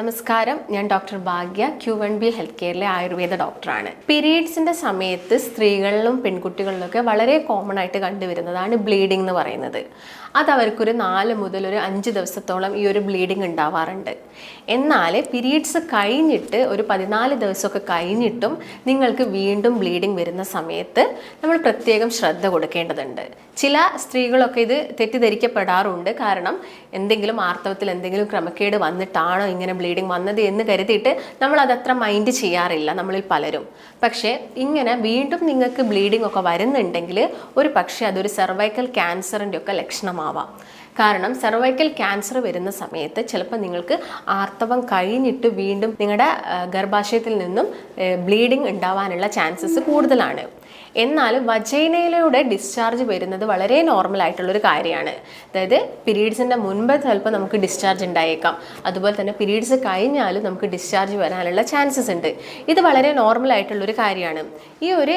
നമസ്കാരം, ഞാൻ ഡോക്ടർ ഭാഗ്യ, Q1B health കെയറിലെ Ayurveda ഡോക്ടറാണ്. പീരീഡ്സിൻ്റെ സമയത്ത് സ്ത്രീകളിലും പെൺകുട്ടികളിലൊക്കെ വളരെ കോമൺ ആയിട്ട് കണ്ടുവരുന്നതാണ് ബ്ലീഡിംഗ് എന്ന് പറയുന്നത്. അത് അവർക്കൊരു 4 മുതൽ ഒരു 5 ദിവസത്തോളം ഈ ഒരു ബ്ലീഡിംഗ് ഉണ്ടാവാറുണ്ട്. എന്നാൽ പീരീഡ്സ് കഴിഞ്ഞിട്ട് ഒരു 14 ദിവസമൊക്കെ കഴിഞ്ഞിട്ടും നിങ്ങൾക്ക് വീണ്ടും ബ്ലീഡിംഗ് വരുന്ന സമയത്ത് നമ്മൾ പ്രത്യേകം ശ്രദ്ധ കൊടുക്കേണ്ടതുണ്ട്. ചില സ്ത്രീകളൊക്കെ ഇത് തെറ്റിദ്ധരിക്കപ്പെടാറുണ്ട്. കാരണം എന്തെങ്കിലും ആർത്തവത്തിൽ എന്തെങ്കിലും ക്രമക്കേട് വന്നിട്ടാണോ ഇങ്ങനെ ബ്ലീഡിംഗ് വന്നത് എന്ന് കരുതിയിട്ട് നമ്മൾ അതത്ര മൈൻഡ് ചെയ്യാറില്ല നമ്മളിൽ പലരും. പക്ഷേ ഇങ്ങനെ വീണ്ടും നിങ്ങൾക്ക് ബ്ലീഡിംഗ് ഒക്കെ വരുന്നുണ്ടെങ്കിൽ ഒരു പക്ഷേ അതൊരു സെർവൈക്കൽ ക്യാൻസറിൻ്റെ ഒക്കെ ലക്ഷണമാവാം. കാരണം സെർവൈക്കൽ ക്യാൻസർ വരുന്ന സമയത്ത് ചിലപ്പോൾ നിങ്ങൾക്ക് ആർത്തവം കഴിഞ്ഞിട്ട് വീണ്ടും നിങ്ങളുടെ ഗർഭാശയത്തിൽ നിന്നും ബ്ലീഡിംഗ് ഉണ്ടാവാനുള്ള ചാൻസസ് കൂടുതലാണ്. എന്നാൽ വജൈനയിലൂടെ ഡിസ്ചാർജ് വരുന്നത് വളരെ നോർമൽ ആയിട്ടുള്ളൊരു കാര്യമാണ്. അതായത് പീരീഡ്സിൻ്റെ മുൻപ് ചിലപ്പോൾ നമുക്ക് ഡിസ്ചാർജ് ഉണ്ടായേക്കാം. അതുപോലെ തന്നെ പീരീഡ്സ് കഴിഞ്ഞാലും നമുക്ക് ഡിസ്ചാർജ് വരാനുള്ള ചാൻസസ് ഉണ്ട്. ഇത് വളരെ നോർമൽ ആയിട്ടുള്ളൊരു കാര്യമാണ്. ഈ ഒരു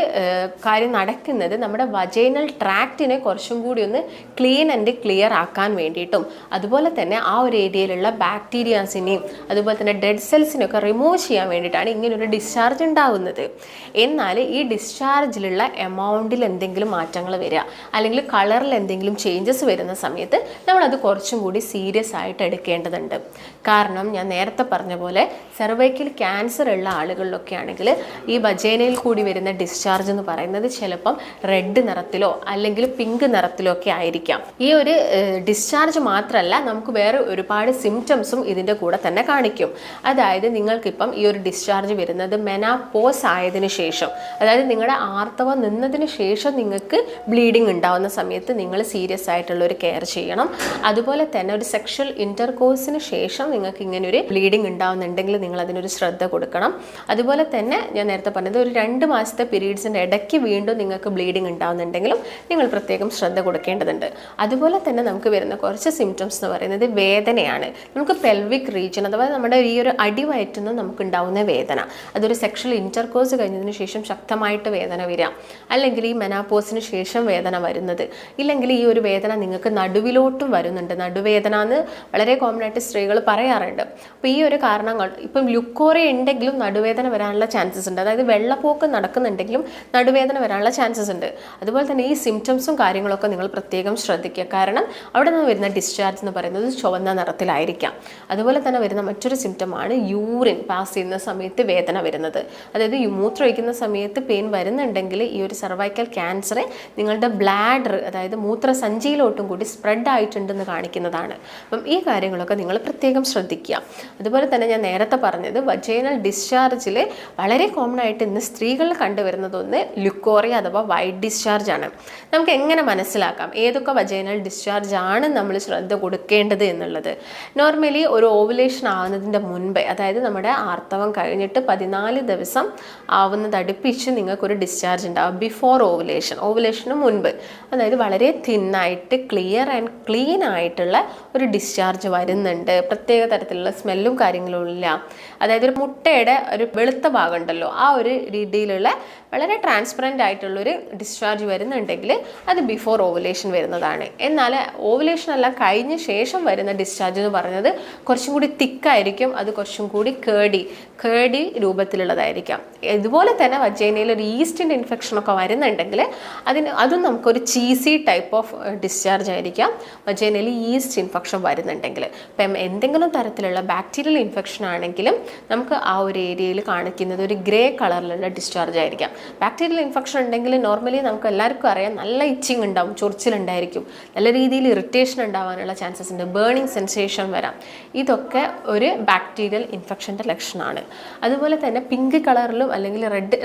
കാര്യം നടക്കുന്നത് നമ്മുടെ വജൈനൽ ട്രാക്റ്റിനെ കുറച്ചും കൂടി ഒന്ന് ക്ലീൻ ആൻഡ് ക്ലിയർ ആക്കാൻ വേണ്ടിയിട്ടും അതുപോലെ തന്നെ ആ ഒരു ഏരിയയിലുള്ള ബാക്ടീരിയാസിനെയും അതുപോലെ തന്നെ ഡെഡ് സെൽസിനെയൊക്കെ റിമൂവ് ചെയ്യാൻ വേണ്ടിയിട്ടാണ് ഇങ്ങനൊരു ഡിസ്ചാർജ് ഉണ്ടാവുന്നത്. എന്നാൽ ഈ ഡിസ്ചാർജിലുള്ള എമൗണ്ടിൽ എന്തെങ്കിലും മാറ്റങ്ങൾ വരിക അല്ലെങ്കിൽ കളറിൽ എന്തെങ്കിലും ചേഞ്ചസ് വരുന്ന സമയത്ത് നമ്മളത് കുറച്ചും കൂടി സീരിയസ് ആയിട്ട് എടുക്കേണ്ടതുണ്ട്. കാരണം ഞാൻ നേരത്തെ പറഞ്ഞ പോലെ സെർവൈക്കൽ ക്യാൻസർ ഉള്ള ആളുകളിലൊക്കെ ആണെങ്കിൽ ഈ വജൈനയിൽ കൂടി വരുന്ന ഡിസ്ചാർജ് എന്ന് പറയുന്നത് ചിലപ്പം റെഡ് നിറത്തിലോ അല്ലെങ്കിൽ പിങ്ക് നിറത്തിലോ ഒക്കെ ആയിരിക്കാം. ഈ ഒരു ഡിസ്ചാർജ് മാത്രമല്ല, നമുക്ക് വേറെ ഒരുപാട് സിംറ്റംസും ഇതിൻ്റെ കൂടെ തന്നെ കാണിക്കും. അതായത് നിങ്ങൾക്കിപ്പം ഈ ഒരു ഡിസ്ചാർജ് വരുന്നത് മെനാപോസ് ആയതിനു ശേഷം, അതായത് നിങ്ങളുടെ ആർത്തവം നിന്നതിന് ശേഷം നിങ്ങൾക്ക് ബ്ലീഡിംഗ് ഉണ്ടാവുന്ന സമയത്ത് നിങ്ങൾ സീരിയസ് ആയിട്ടുള്ള ഒരു കെയർ ചെയ്യണം. അതുപോലെ തന്നെ ഒരു സെക്ഷൽ ഇന്റർകോഴ്സിന് ശേഷം നിങ്ങൾക്ക് ഇങ്ങനെ ഒരു ബ്ലീഡിംഗ് ഉണ്ടാവുന്നുണ്ടെങ്കിൽ നിങ്ങൾ അതിനൊരു ശ്രദ്ധ കൊടുക്കണം. അതുപോലെ തന്നെ ഞാൻ നേരത്തെ പറഞ്ഞത് ഒരു 2 മാസത്തെ പീരീഡ്സിൻ്റെ ഇടയ്ക്ക് വീണ്ടും നിങ്ങൾക്ക് ബ്ലീഡിംഗ് ഉണ്ടാവുന്നുണ്ടെങ്കിലും നിങ്ങൾ പ്രത്യേകം ശ്രദ്ധ കൊടുക്കേണ്ടതുണ്ട്. അതുപോലെ തന്നെ നമുക്ക് വരുന്ന കുറച്ച് സിംറ്റംസ് എന്ന് പറയുന്നത് വേദനയാണ്. നമുക്ക് പെൽവിക് റീജിയൻ അഥവാ നമ്മുടെ ഈ ഒരു അടിവയറ്റിൽ നിന്ന് നമുക്ക് ഉണ്ടാവുന്ന വേദന, അതൊരു സെക്ഷൽ ഇന്റർകോഴ്സ് കഴിഞ്ഞതിന് ശേഷം ശക്തമായിട്ട് വേദന വരിക, അല്ലെങ്കിൽ ഈ മെനാപോസിന് ശേഷം വേദന വരുന്നത്, ഇല്ലെങ്കിൽ ഈ ഒരു വേദന നിങ്ങൾക്ക് നടുവിലോട്ടും വരുന്നുണ്ട്. നടുവേദന എന്ന് വളരെ കോമൺ ആയിട്ട് സ്ത്രീകൾ പറയാറുണ്ട്. അപ്പോൾ ഈ ഒരു കാരണങ്ങൾ, ഇപ്പം ലുക്കോറിയ ഉണ്ടെങ്കിലും നടുവേദന വരാനുള്ള ചാൻസസ് ഉണ്ട്. അതായത് വെള്ളപ്പോക്ക് നടക്കുന്നുണ്ടെങ്കിലും നടുവേദന വരാനുള്ള ചാൻസസ് ഉണ്ട്. അതുപോലെ തന്നെ ഈ സിംറ്റംസും കാര്യങ്ങളൊക്കെ നിങ്ങൾ പ്രത്യേകം ശ്രദ്ധിക്കുക. കാരണം അവിടെ നിന്ന് വരുന്ന ഡിസ്ചാർജ് എന്ന് പറയുന്നത് ചുവന്ന നിറത്തിലായിരിക്കാം. അതുപോലെ തന്നെ വരുന്ന മറ്റൊരു സിംറ്റമാണ് യൂറിൻ പാസ് ചെയ്യുന്ന സമയത്ത് വേദന വരുന്നത്. അതായത് മൂത്രമൊഴിക്കുന്ന സമയത്ത് പെയിൻ വരുന്നുണ്ടെങ്കിൽ ഈ ഒരു സെർവൈക്കൽ ക്യാൻസർ നിങ്ങളുടെ ബ്ലാഡർ, അതായത് മൂത്രസഞ്ചിയിലോട്ടും കൂടി സ്പ്രെഡ് ആയിട്ടുണ്ടെന്ന് കാണിക്കുന്നതാണ്. അപ്പം ഈ കാര്യങ്ങളൊക്കെ നിങ്ങൾ പ്രത്യേകം ശ്രദ്ധിക്കുക. അതുപോലെ തന്നെ ഞാൻ നേരത്തെ പറഞ്ഞത് വജൈനൽ ഡിസ്ചാർജിൽ വളരെ കോമൺ ആയിട്ട് ഇന്ന് സ്ത്രീകളിൽ കണ്ടുവരുന്നതൊന്ന് ലുക്കോറിയ അഥവാ വൈറ്റ് ഡിസ്ചാർജ് ആണ്. നമുക്ക് എങ്ങനെ മനസ്സിലാക്കാം ഏതൊക്കെ വജൈനൽ ഡിസ്ചാർജ് ആണ് നമ്മൾ ശ്രദ്ധ കൊടുക്കേണ്ടത് എന്നുള്ളത്? നോർമലി ഒരു ഓവുലേഷൻ ആവുന്നതിൻ്റെ മുൻപ്, അതായത് നമ്മുടെ ആർത്തവം കഴിഞ്ഞിട്ട് 14 ദിവസം ആവുന്നത് അടുപ്പിച്ച് നിങ്ങൾക്കൊരു ഡിസ്ചാർജ് ഉണ്ടാവും. ബിഫോർ ഓവുലേഷന് മുൻപ്, അതായത് വളരെ തിന്നായിട്ട് ക്ലിയർ ആൻഡ് ക്ലീൻ ആയിട്ടുള്ള ഒരു ഡിസ്ചാർജ് വരുന്നുണ്ട്. പ്രത്യേക തരത്തിലുള്ള സ്മെല്ലും കാര്യങ്ങളും ഇല്ല. അതായത് ഒരു മുട്ടയുടെ ഒരു വെളുത്ത ഭാഗം ഉണ്ടല്ലോ, ആ ഒരു രീതിയിലുള്ള വളരെ ട്രാൻസ്പെറൻ്റ് ആയിട്ടുള്ളൊരു ഡിസ്ചാർജ് വരുന്നുണ്ടെങ്കിൽ അത് ബിഫോർ ഓവുലേഷൻ വരുന്നതാണ്. എന്നാൽ ഓവുലേഷൻ എല്ലാം കഴിഞ്ഞ ശേഷം വരുന്ന ഡിസ്ചാർജ് എന്ന് പറയുന്നത് കുറച്ചും കൂടി തിക്കായിരിക്കും. അത് കുറച്ചും കൂടി കേടി രൂപത്തിലുള്ളതായിരിക്കാം. ഇതുപോലെ തന്നെ വജൈനയിൽ ഒരു ഈസ്റ്റിൻ്റെ ഇൻഫെക്ഷനൊക്കെ വരുന്നുണ്ടെങ്കിൽ അതും നമുക്കൊരു ചീസി ടൈപ്പ് ഓഫ് ഡിസ്ചാർജ് ആയിരിക്കാം. വജൈനയിൽ ഈസ്റ്റ് ഇൻഫെക്ഷൻ വരുന്നുണ്ടെങ്കിൽ, ഇപ്പം എന്തെങ്കിലും തരത്തിലുള്ള ബാക്ടീരിയൽ ഇൻഫെക്ഷൻ ആണെങ്കിലും നമുക്ക് ആ ഒരു ഏരിയയിൽ കാണിക്കുന്നത് ഒരു ഗ്രേ കളറിലുള്ള ഡിസ്ചാർജ് ആയിരിക്കാം. ബാക്ടീരിയൽ ഇൻഫെക്ഷൻ ഉണ്ടെങ്കിൽ നോർമലി നമുക്ക് എല്ലാവർക്കും അറിയാം നല്ല ഇച്ചിങ് ഉണ്ടാവും, ചൊറിച്ചിലുണ്ടായിരിക്കും, നല്ല രീതിയിൽ ഇറിറ്റേഷൻ ഉണ്ടാവാനുള്ള ചാൻസസ് ഉണ്ട്, ബേണിംഗ് സെൻസേഷൻ വരാം. ഇതൊക്കെ ഒരു ബാക്ടീരിയൽ ഇൻഫെക്ഷൻ്റെ ലക്ഷണമാണ്. അതുപോലെ തന്നെ പിങ്ക് കളറിലും അല്ലെങ്കിൽ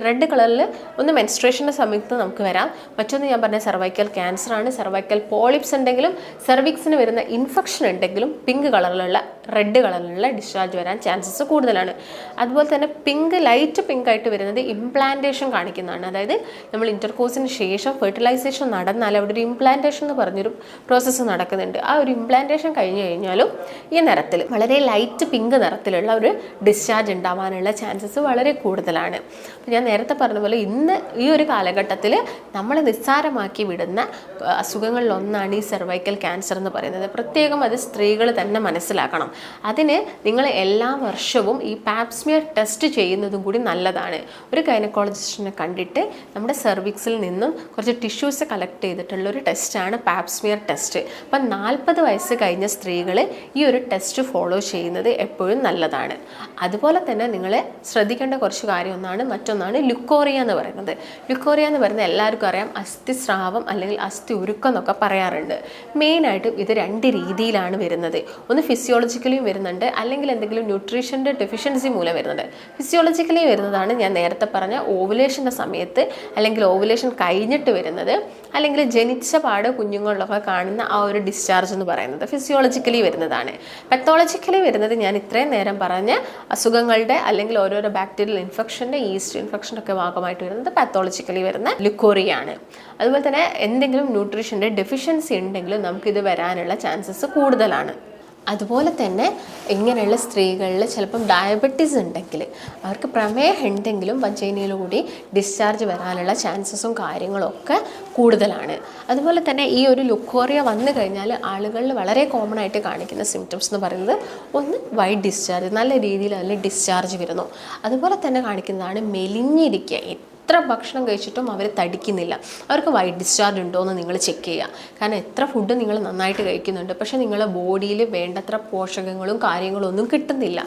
റെഡ് കളറിൽ ഒന്ന് മെൻസ്ട്രേഷൻ്റെ സമയത്ത് നമുക്ക് വരാം. മറ്റൊന്ന് ഞാൻ പറഞ്ഞ സെർവൈക്കൽ ക്യാൻസർ ആണ്. സെർവൈക്കൽ പോളിപ്സ് ഉണ്ടെങ്കിലും സെർവിക്സിന് വരുന്ന ഇൻഫെക്ഷൻ ഉണ്ടെങ്കിലും പിങ്ക് കളറിലുള്ള റെഡ് കളറിലുള്ള ഡിസ്ചാർജ് വരാൻ ചാൻസസ് കൂടുതലാണ്. അതുപോലെ തന്നെ ലൈറ്റ് പിങ്ക് ആയിട്ട് വരുന്നത് ഇംപ്ലാന്റേഷൻ കാണിക്കുന്നതാണ്. അതായത് നമ്മൾ ഇന്റർകോഴ്സിന് ശേഷം ഫെർട്ടിലൈസേഷൻ നടന്നാൽ അവിടെ ഒരു ഇംപ്ലാന്റേഷൻ എന്ന് പറഞ്ഞൊരു പ്രോസസ്സ് നടക്കുന്നുണ്ട്. ആ ഒരു ഇംപ്ലാന്റേഷൻ കഴിഞ്ഞ് കഴിഞ്ഞാലും ഈ നിറത്തിൽ വളരെ ലൈറ്റ് പിങ്ക് നിറത്തിലുള്ള ഒരു ഡിസ്ചാർജ് ഉണ്ടാവാനുള്ള ചാൻസസ് വളരെ കൂടുതലാണ്. അപ്പോൾ ഞാൻ നേരത്തെ പറഞ്ഞ പോലെ ഇന്ന് ഈ ഒരു കാലഘട്ടത്തിൽ നമ്മൾ നിസ്സാരമാക്കി വിടുന്ന അസുഖങ്ങളിലൊന്നാണ് ഈ സെർവൈക്കൽ ക്യാൻസർ എന്ന് പറയുന്നത്. പ്രത്യേകം അത് സ്ത്രീകൾ തന്നെ മനസ്സിലാക്കണം. അതിന് നിങ്ങൾ എല്ലാ വർഷവും ഈ പാപ്സ്മിയർ ടെസ്റ്റ് ചെയ്യുന്നതും കൂടി നല്ലതാണ്. ഒരു ഗൈനക്കോളജിസ്റ്റിനെ കണ്ടിട്ട് നമ്മുടെ സെർവിക്സിൽ നിന്നും കുറച്ച് ടിഷ്യൂസ് കളക്ട് ചെയ്തിട്ടുള്ള ഒരു ടെസ്റ്റാണ് പാപ്സ്മിയർ ടെസ്റ്റ്. അപ്പം 40 വയസ്സ് കഴിഞ്ഞ സ്ത്രീകൾ ഈ ഒരു ടെസ്റ്റ് ഫോളോ ചെയ്യുന്നത് എപ്പോഴും നല്ലതാണ്. അതുപോലെ തന്നെ നിങ്ങൾ ശ്രദ്ധിക്കേണ്ട കുറച്ച് കാര്യം മറ്റൊന്നാണ് ലുക്കോറിയ എന്ന് പറയുന്നത്. ലുക്കോറിയ എന്ന് പറയുന്നത് എല്ലാവർക്കും അറിയാം, അസ്ഥിസ്രാവം അല്ലെങ്കിൽ അസ്ഥി ഉരുക്കം എന്നൊക്കെ പറയാറുണ്ട്. മെയിനായിട്ടും ഇത് 2 രീതിയിലാണ് വരുന്നത്. ഒന്ന് ഫിസിയോളജിക്കലിയും വരുന്നുണ്ട്, അല്ലെങ്കിൽ എന്തെങ്കിലും ന്യൂട്രീഷൻ്റെ ഡെഫിഷ്യൻസി മൂലം വരുന്നുണ്ട്. ഫിസിയോളജിക്കലി വരുന്നതാണ് ഞാൻ നേരത്തെ പറഞ്ഞ ഓവുലേഷൻ്റെ സമയത്ത്, അല്ലെങ്കിൽ ഓവുലേഷൻ കഴിഞ്ഞിട്ട് വരുന്നത്, അല്ലെങ്കിൽ ജനിച്ച പാട് കുഞ്ഞുങ്ങളിലൊക്കെ കാണുന്ന ആ ഒരു ഡിസ്ചാർജ് എന്ന് പറയുന്നത് ഫിസിയോളജിക്കലി വരുന്നതാണ്. പത്തോളജിക്കലി വരുന്നത് ഞാൻ ഇത്രയും നേരം പറഞ്ഞ അസുഖങ്ങളുടെ അല്ലെങ്കിൽ ഓരോരോ ബാക്ടീരിയൽ ഇൻഫെക്ഷൻ്റെ, ഈസ്റ്റ് ഇൻഫെക്ഷൻ്റെ ഒക്കെ ഭാഗമായിട്ട് വരുന്നത് പത്തോളജിക്കലി വരുന്ന ലുക്കോറിയാണ്. അതുപോലെ തന്നെ എന്തെങ്കിലും ന്യൂട്രീഷൻ്റെ ഡെഫിഷ്യൻസി ഉണ്ടെങ്കിൽ നമുക്കിത് വരാനുള്ള ചാൻസസ് കൂടുതലാണ്. അതുപോലെ തന്നെ ഇങ്ങനെയുള്ള സ്ത്രീകളിൽ ചിലപ്പം ഡയബറ്റീസ് ഉണ്ടെങ്കിൽ, അവർക്ക് പ്രമേഹം ഉണ്ടെങ്കിലും വജൈനയിലൂടെ ഡിസ്ചാർജ് വരാനുള്ള ചാൻസസും കാര്യങ്ങളൊക്കെ കൂടുതലാണ്. അതുപോലെ തന്നെ ഈ ഒരു ലുക്കോറിയ വന്നു കഴിഞ്ഞാൽ ആളുകളിൽ വളരെ കോമൺ ആയിട്ട് കാണിക്കുന്ന സിംറ്റംസ് എന്ന് പറയുന്നത് ഒന്ന് വൈറ്റ് ഡിസ്ചാർജ്, നല്ല രീതിയിൽ അതിൽ ഡിസ്ചാർജ് വരുന്നു. അതുപോലെ തന്നെ കാണിക്കുന്നതാണ് മെലിഞ്ഞിരിക്കുക. എത്ര ഭക്ഷണം കഴിച്ചിട്ടും അവർ തടിക്കുന്നില്ല. അവർക്ക് വൈറ്റ് ഡിസ്ചാർജ് ഉണ്ടോ എന്ന് നിങ്ങൾ ചെക്ക് ചെയ്യുക. കാരണം എത്ര ഫുഡ് നിങ്ങൾ നന്നായിട്ട് കഴിക്കുന്നുണ്ട്, പക്ഷേ നിങ്ങളുടെ ബോഡിയിൽ വേണ്ടത്ര പോഷകങ്ങളും കാര്യങ്ങളും ഒന്നും കിട്ടുന്നില്ല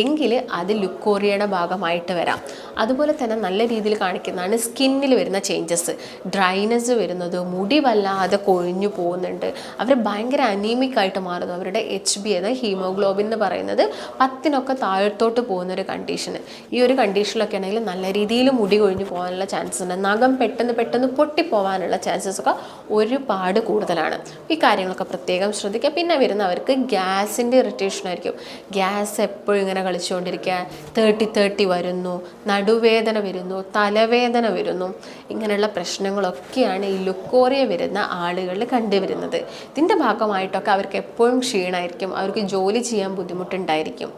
എങ്കിൽ അത് ലുക്കോറിയയുടെ ഭാഗമായിട്ട് വരാം. അതുപോലെ തന്നെ നല്ല രീതിയിൽ കാണിക്കുന്നതാണ് സ്കിന്നിൽ വരുന്ന ചേഞ്ചസ്, ഡ്രൈനെസ് വരുന്നത്, മുടി വല്ലാതെ കൊഴിഞ്ഞു പോകുന്നുണ്ട്, അവർ ഭയങ്കര അനീമിക് ആയിട്ട് മാറുന്നു. അവരുടെ HB അതായത് ഹീമോഗ്ലോബിൻ എന്ന് പറയുന്നത് 10 താഴത്തോട്ട് പോകുന്നൊരു കണ്ടീഷന്. ഈ ഒരു കണ്ടീഷനിലൊക്കെ ആണെങ്കിൽ നല്ല രീതിയിൽ മുടി കൊഴിഞ്ഞു പോകാൻ ചാൻസ് ഉണ്ട്. നഖം പെട്ടെന്ന് പൊട്ടിപ്പോവാനുള്ള ചാൻസസ് ഒക്കെ ഒരുപാട് കൂടുതലാണ്. ഈ കാര്യങ്ങളൊക്കെ പ്രത്യേകം ശ്രദ്ധിക്കുക. പിന്നെ വരുന്നവർക്ക് ഗ്യാസിൻ്റെ ഇറിറ്റേഷൻ ആയിരിക്കും. ഗ്യാസ് എപ്പോഴും ഇങ്ങനെ കളിച്ചുകൊണ്ടിരിക്കുക, 30 വരുന്നു, നടുവേദന വരുന്നു, തലവേദന വരുന്നു. ഇങ്ങനെയുള്ള പ്രശ്നങ്ങളൊക്കെയാണ് ഈ ലുക്കോറിയ വരുന്ന ആളുകളിൽ കണ്ടുവരുന്നത്. ഇതിൻ്റെ ഭാഗമായിട്ടൊക്കെ അവർക്ക് എപ്പോഴും ക്ഷീണമായിരിക്കും, അവർക്ക് ജോലി ചെയ്യാൻ ബുദ്ധിമുട്ടുണ്ടായിരിക്കും.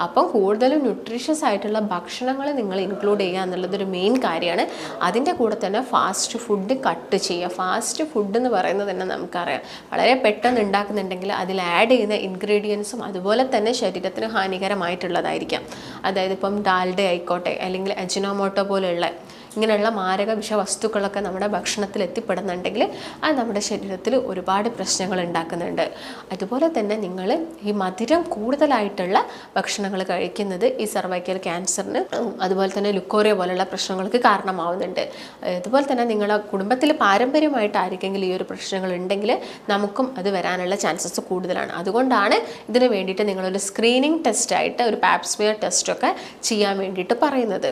അപ്പം കൂടുതലും ന്യൂട്രീഷ്യസ് ആയിട്ടുള്ള ഭക്ഷണങ്ങൾ നിങ്ങൾ ഇൻക്ലൂഡ് ചെയ്യുക എന്നുള്ളതൊരു മെയിൻ കാര്യമാണ്. അതിൻ്റെ കൂടെ തന്നെ ഫാസ്റ്റ് ഫുഡ് കട്ട് ചെയ്യുക. ഫാസ്റ്റ് ഫുഡ് എന്ന് പറയുന്നത് തന്നെ നമുക്കറിയാം, വളരെ പെട്ടെന്ന് ഉണ്ടാക്കുന്നുണ്ടെങ്കിൽ അതിൽ ആഡ് ചെയ്യുന്ന ഇൻഗ്രീഡിയൻസും അതുപോലെ തന്നെ ശരീരത്തിന് ഹാനികരമായിട്ടുള്ളതായിരിക്കാം. അതായത് ഇപ്പം ഡാൽഡ ആയിക്കോട്ടെ, അല്ലെങ്കിൽ അജിനോമോട്ടോ പോലെയുള്ള ഇങ്ങനെയുള്ള മാരക വിഷവസ്തുക്കളൊക്കെ നമ്മുടെ ഭക്ഷണത്തിൽ എത്തിപ്പെടുന്നുണ്ടെങ്കിൽ അത് നമ്മുടെ ശരീരത്തിൽ ഒരുപാട് പ്രശ്നങ്ങൾ ഉണ്ടാക്കുന്നുണ്ട്. അതുപോലെ തന്നെ നിങ്ങൾ ഈ മധുരം കൂടുതലായിട്ടുള്ള ഭക്ഷണങ്ങൾ കഴിക്കുന്നത് ഈ സർവൈക്കൽ ക്യാൻസറിന് അതുപോലെ തന്നെ ലുക്കോറിയ പോലുള്ള പ്രശ്നങ്ങൾക്ക് കാരണമാവുന്നുണ്ട്. അതുപോലെ തന്നെ നിങ്ങളുടെ കുടുംബത്തിൽ പാരമ്പര്യമായിട്ട് ആർക്കെങ്കിലും ഈ ഒരു പ്രശ്നങ്ങൾ ഉണ്ടെങ്കിൽ നമുക്കും അത് വരാനുള്ള ചാൻസസ് കൂടുതലാണ്. അതുകൊണ്ടാണ് ഇതിന് വേണ്ടിയിട്ട് നിങ്ങളൊരു സ്ക്രീനിങ് ടെസ്റ്റായിട്ട് ഒരു പാപ്സ്മിയർ ടെസ്റ്റൊക്കെ ചെയ്യാൻ വേണ്ടിയിട്ട് പറയുന്നത്.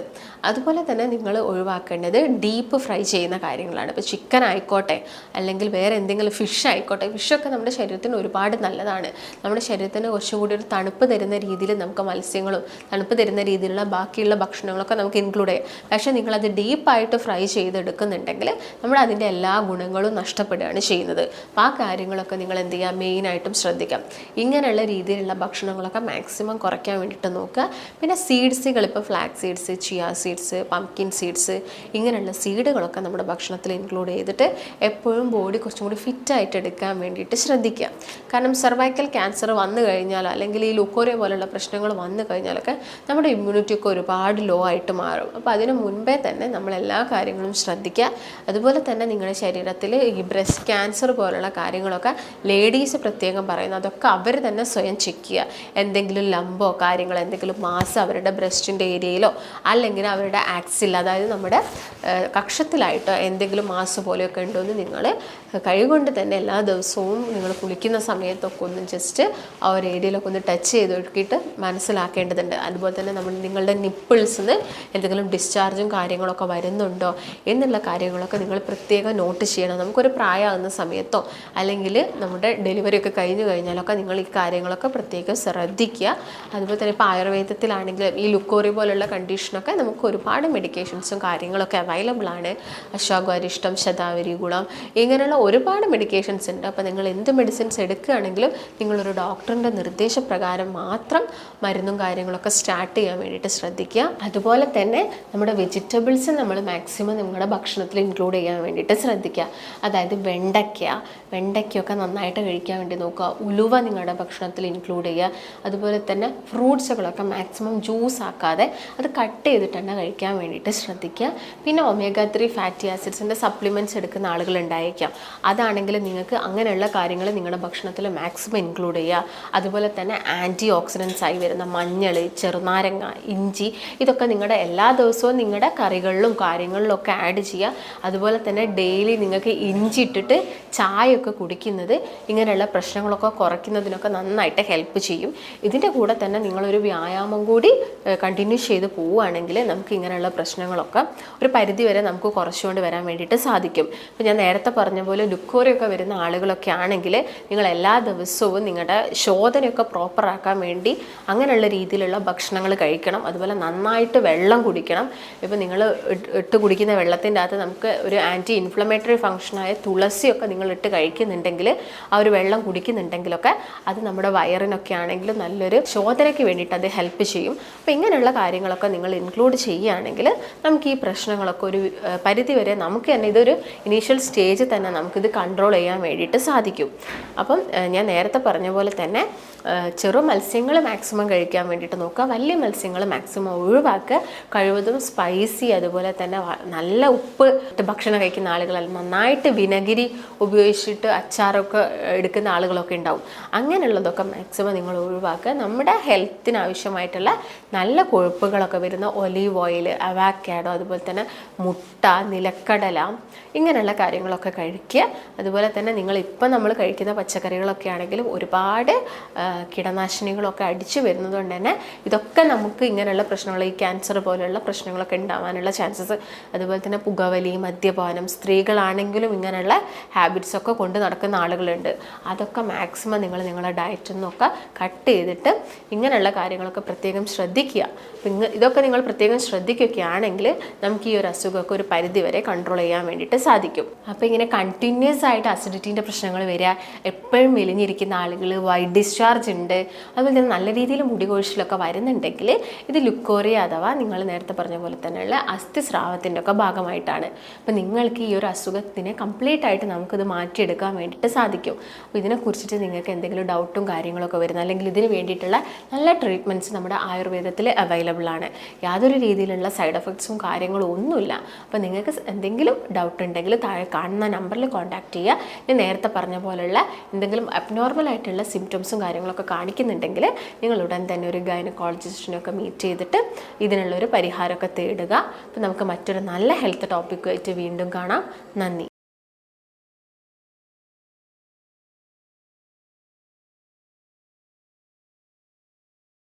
അതുപോലെ തന്നെ നിങ്ങൾ ഒഴിവാക്കേണ്ടത് ഡീപ്പ് ഫ്രൈ ചെയ്യുന്ന കാര്യങ്ങളാണ്. ഇപ്പോൾ ചിക്കൻ ആയിക്കോട്ടെ, അല്ലെങ്കിൽ വേറെ എന്തെങ്കിലും ഫിഷ് ആയിക്കോട്ടെ. ഫിഷൊക്കെ നമ്മുടെ ശരീരത്തിന് ഒരുപാട് നല്ലതാണ്. നമ്മുടെ ശരീരത്തിന് കുറച്ചുകൂടി ഒരു തണുപ്പ് തരുന്ന രീതിയിൽ നമുക്ക് മത്സ്യങ്ങളും തണുപ്പ് തരുന്ന രീതിയിലുള്ള ബാക്കിയുള്ള ഭക്ഷണങ്ങളൊക്കെ നമുക്ക് ഇൻക്ലൂഡ് ചെയ്യാം. പക്ഷേ നിങ്ങളത് ഡീപ്പായിട്ട് ഫ്രൈ ചെയ്തെടുക്കുന്നുണ്ടെങ്കിൽ നമ്മൾ അതിൻ്റെ എല്ലാ ഗുണങ്ങളും നഷ്ടപ്പെടുകയാണ് ചെയ്യുന്നത്. അപ്പോൾ ആ കാര്യങ്ങളൊക്കെ നിങ്ങൾ എന്ത് ചെയ്യുക, മെയിനായിട്ടും ശ്രദ്ധിക്കാം. ഇങ്ങനെയുള്ള രീതിയിലുള്ള ഭക്ഷണങ്ങളൊക്കെ മാക്സിമം കുറയ്ക്കാൻ വേണ്ടിയിട്ട് നോക്കുക. പിന്നെ സീഡ്സുകൾ, ഇപ്പോൾ flax seeds, chia seeds, pumpkin seeds, ഇങ്ങനെയുള്ള സീഡുകളൊക്കെ നമ്മുടെ ഭക്ഷണത്തിൽ ഇൻക്ലൂഡ് ചെയ്തിട്ട് എപ്പോഴും ബോഡി കുറച്ചും കൂടി ഫിറ്റായിട്ട് എടുക്കാൻ വേണ്ടിയിട്ട് ശ്രദ്ധിക്കുക. കാരണം സർവൈക്കൽ ക്യാൻസർ വന്നു കഴിഞ്ഞാൽ, അല്ലെങ്കിൽ ഈ ലുക്കോറിയ പോലുള്ള പ്രശ്നങ്ങൾ വന്നു കഴിഞ്ഞാലൊക്കെ നമ്മുടെ ഇമ്മ്യൂണിറ്റിയൊക്കെ ഒരുപാട് ലോ ആയിട്ട് മാറും. അപ്പോൾ അതിന് മുൻപേ തന്നെ നമ്മളെല്ലാ കാര്യങ്ങളും ശ്രദ്ധിക്കുക. അതുപോലെ തന്നെ നിങ്ങളുടെ ശരീരത്തിൽ ഈ ബ്രസ്റ്റ് ക്യാൻസർ പോലുള്ള കാര്യങ്ങളൊക്കെ ലേഡീസ് പ്രത്യേകം പറയുന്നത്, അതൊക്കെ അവർ തന്നെ സ്വയം ചെക്ക് ചെയ്യുക. എന്തെങ്കിലും ലംബോ കാര്യങ്ങളോ എന്തെങ്കിലും മാസം അവരുടെ ബ്രസ്റ്റിൻ്റെ ഏരിയയിലോ അല്ലെങ്കിൽ അവരുടെ ആക്സിൽ, അതായത് നമ്മുടെ കക്ഷത്തിലായിട്ടോ എന്തെങ്കിലും മാസ് പോലെയൊക്കെ ഉണ്ടോ എന്ന് നിങ്ങൾ കൈകൊണ്ട് തന്നെ എല്ലാ ദിവസവും നിങ്ങൾ കുളിക്കുന്ന സമയത്തൊക്കെ ഒന്ന് ജസ്റ്റ് ആ ഒരു ഏരിയയിലൊക്കെ ഒന്ന് ടച്ച് ചെയ്ത് നോക്കിയിട്ട് മനസ്സിലാക്കേണ്ടതുണ്ട്. അതുപോലെ തന്നെ നിങ്ങളുടെ നിപ്പിൾസിന് എന്തെങ്കിലും ഡിസ്ചാർജും കാര്യങ്ങളൊക്കെ വരുന്നുണ്ടോ എന്നുള്ള കാര്യങ്ങളൊക്കെ നിങ്ങൾ പ്രത്യേകം നോട്ട് ചെയ്യണം. നമുക്കൊരു പ്രായമാകുന്ന സമയത്തോ അല്ലെങ്കിൽ നമ്മുടെ ഡെലിവറി ഒക്കെ കഴിഞ്ഞു കഴിഞ്ഞാലൊക്കെ നിങ്ങൾ ഈ കാര്യങ്ങളൊക്കെ പ്രത്യേകം ശ്രദ്ധിക്കുക. അതുപോലെ തന്നെ ഇപ്പോൾ ആയുർവേദത്തിലാണെങ്കിൽ ഈ ലുക്കോറി പോലുള്ള കണ്ടീഷനൊക്കെ നമുക്ക് ഒരുപാട് മെഡിക്കേഷൻസും കാര്യങ്ങളൊക്കെ അവൈലബിൾ ആണ്. അശ്വഗരിഷ്ടം, ശതാവരി ഗുളം, ഇങ്ങനെയുള്ള ഒരുപാട് മെഡിക്കേഷൻസ് ഉണ്ട്. അപ്പോൾ നിങ്ങൾ എന്ത് മെഡിസിൻസ് എടുക്കുകയാണെങ്കിലും നിങ്ങളൊരു ഡോക്ടറിൻ്റെ നിർദ്ദേശപ്രകാരം മാത്രം മരുന്നും കാര്യങ്ങളൊക്കെ സ്റ്റാർട്ട് ചെയ്യാൻ വേണ്ടിയിട്ട് ശ്രദ്ധിക്കുക. അതുപോലെ തന്നെ നമ്മുടെ വെജിറ്റബിൾസ് നമ്മൾ മാക്സിമം നിങ്ങളുടെ ഭക്ഷണത്തിൽ ഇൻക്ലൂഡ് ചെയ്യാൻ വേണ്ടിയിട്ട് ശ്രദ്ധിക്കുക. അതായത് വെണ്ടയ്ക്കൊക്കെ നന്നായിട്ട് കഴിക്കാൻ വേണ്ടി നോക്കുക. ഉലുവ നിങ്ങളുടെ ഭക്ഷണത്തിൽ ഇൻക്ലൂഡ് ചെയ്യുക. അതുപോലെ തന്നെ ഫ്രൂട്ട്സുകളൊക്കെ മാക്സിമം ജ്യൂസ് ആക്കാതെ അത് കട്ട് ചെയ്തിട്ട് തന്നെ കഴിക്കാൻ വേണ്ടിയിട്ട് ശ്രദ്ധിക്കുക. പിന്നെ omega-3 ഫാറ്റി ആസിഡ്സിൻ്റെ സപ്ലിമെൻറ്റ്സ് എടുക്കുന്ന ആളുകളുണ്ടായിരിക്കാം. അതാണെങ്കിൽ നിങ്ങൾക്ക് അങ്ങനെയുള്ള കാര്യങ്ങൾ നിങ്ങളുടെ ഭക്ഷണത്തിൽ മാക്സിമം ഇൻക്ലൂഡ് ചെയ്യുക. അതുപോലെ തന്നെ ആൻറ്റി ഓക്സിഡൻസ് ആയി വരുന്ന മഞ്ഞൾ, ചെറുനാരങ്ങ, ഇഞ്ചി, ഇതൊക്കെ നിങ്ങളുടെ എല്ലാ ദിവസവും നിങ്ങളുടെ കറികളിലും കാര്യങ്ങളിലൊക്കെ ആഡ് ചെയ്യുക. അതുപോലെ തന്നെ ഡെയിലി നിങ്ങൾക്ക് ഇഞ്ചി ഇട്ടിട്ട് ചായയൊക്കെ കുടിക്കുന്നത് ഇങ്ങനെയുള്ള പ്രശ്നങ്ങളൊക്കെ കുറയ്ക്കുന്നതിനൊക്കെ നന്നായിട്ട് ഹെൽപ്പ് ചെയ്യും. ഇതിൻ്റെ കൂടെ തന്നെ നിങ്ങളൊരു വ്യായാമം കൂടി കണ്ടിന്യൂ ചെയ്ത് പോവുകയാണെങ്കിൽ നമുക്ക് ഇങ്ങനെയുള്ള പ്രശ്നങ്ങളൊക്കെ ഒരു പരിധിവരെ നമുക്ക് കുറച്ചുകൊണ്ട് വരാൻ വേണ്ടിയിട്ട് സാധിക്കും. ഇപ്പോൾ ഞാൻ നേരത്തെ പറഞ്ഞ പോലെ ലുക്കോറിയൊക്കെ വരുന്ന ആളുകളൊക്കെ ആണെങ്കിൽ നിങ്ങൾ എല്ലാ ദിവസവും നിങ്ങളുടെ ശോധനയൊക്കെ പ്രോപ്പറാക്കാൻ വേണ്ടി അങ്ങനെയുള്ള രീതിയിലുള്ള ഭക്ഷണങ്ങൾ കഴിക്കണം. അതുപോലെ നന്നായിട്ട് വെള്ളം കുടിക്കണം. ഇപ്പോൾ നിങ്ങൾ ഇട്ട് കുടിക്കുന്ന വെള്ളത്തിൻ്റെ അകത്ത് നമുക്ക് ഒരു ആൻറ്റി ഇൻഫ്ലമേറ്ററി ഫംഗ്ഷനായ തുളസിയൊക്കെ നിങ്ങൾ ഇട്ട് കഴിക്കുന്നുണ്ടെങ്കിൽ, ആ ഒരു വെള്ളം കുടിക്കുന്നുണ്ടെങ്കിലൊക്കെ അത് നമ്മുടെ വയറിനൊക്കെ ആണെങ്കിലും നല്ലൊരു ശോധനയ്ക്ക് വേണ്ടിയിട്ട് അത് ഹെൽപ്പ് ചെയ്യും. അപ്പോൾ ഇങ്ങനെയുള്ള കാര്യങ്ങളൊക്കെ നിങ്ങൾ ഇൻക്ലൂഡ് ചെയ്യുകയാണെങ്കിൽ നമുക്ക് ഈ പ്രശ്നങ്ങളൊക്കെ ഒരു പരിധിവരെ നമുക്ക് തന്നെ ഇതൊരു ഇനീഷ്യൽ സ്റ്റേജ് തന്നെ നമുക്കിത് കൺട്രോൾ ചെയ്യാൻ വേണ്ടിയിട്ട് സാധിക്കും. അപ്പം ഞാൻ നേരത്തെ പറഞ്ഞ പോലെ തന്നെ ചെറു മത്സ്യങ്ങൾ മാക്സിമം കഴിക്കാൻ വേണ്ടിയിട്ട് നോക്കുക. വലിയ മത്സ്യങ്ങൾ മാക്സിമം ഒഴിവാക്കുക. കഴിവതും സ്പൈസി, അതുപോലെ തന്നെ നല്ല ഉപ്പ് ഭക്ഷണം കഴിക്കുന്ന ആളുകൾ, നന്നായിട്ട് വിനഗിരി ഉപയോഗിച്ചിട്ട് അച്ചാറൊക്കെ എടുക്കുന്ന ആളുകളൊക്കെ ഉണ്ടാവും. അങ്ങനെയുള്ളതൊക്കെ മാക്സിമം നിങ്ങൾ ഒഴിവാക്കുക. നമ്മുടെ ഹെൽത്തിന് ആവശ്യമായിട്ടുള്ള നല്ല കൊഴുപ്പുകളൊക്കെ വരുന്ന ഒലീവ് ഓയിൽ, അവാക്കാഡോ, അതുപോലെ തന്നെ മുട്ട, നിലക്കടല, ഇങ്ങനെയുള്ള കാര്യങ്ങളൊക്കെ കഴിക്കുക. അതുപോലെ തന്നെ നമ്മൾ കഴിക്കുന്ന പച്ചക്കറികളൊക്കെ ആണെങ്കിലും ഒരുപാട് കീടനാശിനികളൊക്കെ അടിച്ചു വരുന്നത് കൊണ്ട് തന്നെ ഇതൊക്കെ നമുക്ക് ഇങ്ങനെയുള്ള പ്രശ്നങ്ങൾ, ഈ ക്യാൻസർ പോലെയുള്ള പ്രശ്നങ്ങളൊക്കെ ഉണ്ടാവാനുള്ള ചാൻസസ്, അതുപോലെ തന്നെ പുകവലി, മദ്യപാനം, സ്ത്രീകളാണെങ്കിലും ഇങ്ങനെയുള്ള ഹാബിറ്റ്സൊക്കെ കൊണ്ട് നടക്കുന്ന ആളുകളുണ്ട്. അതൊക്കെ മാക്സിമം നിങ്ങളുടെ ഡയറ്റിൽ നിന്നൊക്കെ കട്ട് ചെയ്തിട്ട് ഇങ്ങനെയുള്ള കാര്യങ്ങളൊക്കെ പ്രത്യേകം ശ്രദ്ധിക്കുക. ഇതൊക്കെ നിങ്ങൾ പ്രത്യേകം ശ്രദ്ധിക്കുകയാണെങ്കിൽ നമുക്ക് ഈ ഒരു അസുഖമൊക്കെ ഒരു പരിധിവരെ കൺട്രോൾ ചെയ്യാൻ വേണ്ടിയിട്ട് സാധിക്കും. അപ്പോൾ ഇങ്ങനെ കണ്ടിന്യൂസ് ആയിട്ട് അസിഡിറ്റീൻ്റെ പ്രശ്നങ്ങൾ വരിക, എപ്പോഴും മെലിഞ്ഞിരിക്കുന്ന ആളുകൾ, വൈറ്റ് ഡിസ്ചാർജ് ഉണ്ട്, അതുപോലെ തന്നെ നല്ല രീതിയിൽ മുടി കൊഴിച്ചിലൊക്കെ വരുന്നുണ്ടെങ്കിൽ ഇത് ലുക്കോറിയ അഥവാ നിങ്ങൾ നേരത്തെ പറഞ്ഞ പോലെ തന്നെയുള്ള അസ്ഥിസ്രാവത്തിൻ്റെ ഒക്കെ ഭാഗമായിട്ടാണ്. അപ്പോൾ നിങ്ങൾക്ക് ഈ ഒരു അസുഖത്തിനെ കംപ്ലീറ്റ് ആയിട്ട് നമുക്കിത് മാറ്റിയെടുക്കാൻ വേണ്ടിയിട്ട് സാധിക്കും. അപ്പോൾ ഇതിനെക്കുറിച്ചിട്ട് നിങ്ങൾക്ക് എന്തെങ്കിലും ഡൗട്ടും കാര്യങ്ങളൊക്കെ വരുന്നത്, അല്ലെങ്കിൽ ഇതിന് വേണ്ടിയിട്ടുള്ള നല്ല ട്രീറ്റ്മെൻറ്റ്സ് നമ്മുടെ ആയുർവേദത്തിൽ അവൈലബിൾ ആണ്. യാതൊരു രീതിയിലുള്ള സൈഡ് എഫക്ട്സും കാര്യങ്ങളും ഒന്നുമില്ല. അപ്പോൾ നിങ്ങൾക്ക് എന്തെങ്കിലും ഡൗട്ട് ഉണ്ടെങ്കിൽ താഴെ കാണുന്ന നമ്പറിൽ കോൺടാക്റ്റ് ചെയ്യുക. ഞാൻ നേരത്തെ പറഞ്ഞ പോലെയുള്ള എന്തെങ്കിലും അബ്നോർമൽ ആയിട്ടുള്ള സിംറ്റംസും കാര്യങ്ങളൊക്കെ കാണിക്കുന്നുണ്ടെങ്കിൽ നിങ്ങൾ ഉടൻ തന്നെ ഒരു ഗൈനക്കോളജിസ്റ്റിനൊക്കെ മീറ്റ് ചെയ്തിട്ട് ഇതിനുള്ളൊരു പരിഹാരമൊക്കെ തേടുക. അപ്പോൾ നമുക്ക് മറ്റൊരു നല്ല ഹെൽത്ത് ടോപ്പിക്കുമായിട്ട് വീണ്ടും കാണാം. നന്ദി.